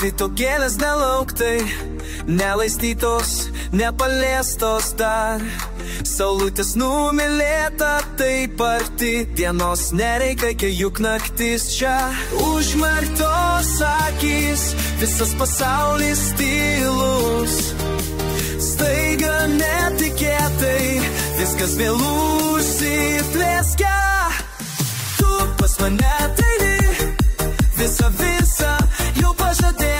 Krito gėlės nelauktai, nelaistytos, nepaliestos dar. Saulutės numylėta taip arti, dienos nereikia, kai juk naktis čia. Užmerktos akys, visas pasaulis tylus. Staiga netikėtai, viskas vėl užsiplėskia. Tu pas mane ateini, visa jau pažadėta.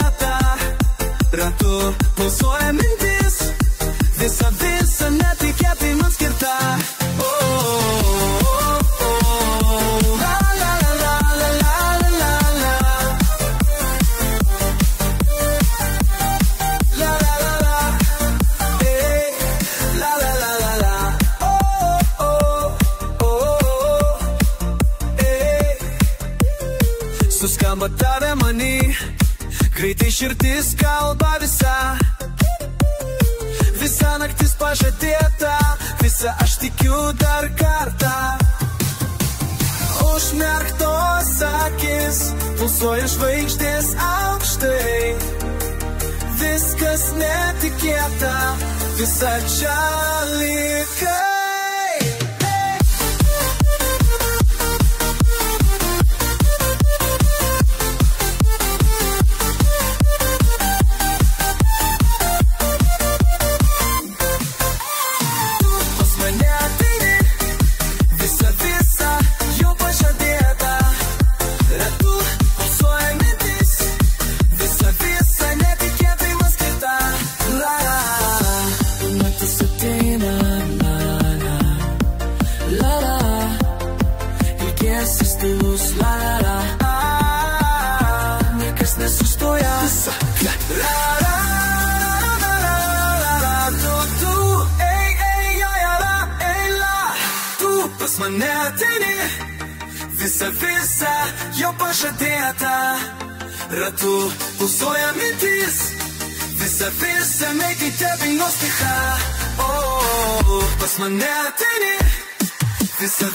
Ratu pulsuoja mintis, visa netikėtai man skirta. Suskamba tave many, greitai širdis kalba visa. Visa naktis pažadėta, visa aš tikiu dar kartą. Užmerktos akis, pulsuoja žvaigždės aukštai. Viskas netikėta, visa čia likai. Niekas nesustoja. Tu pas mane ateini, visa jau pažadėta. Ratu pulsuoja mintis, visa netikėtai nusticha. Pas mane ateini, visa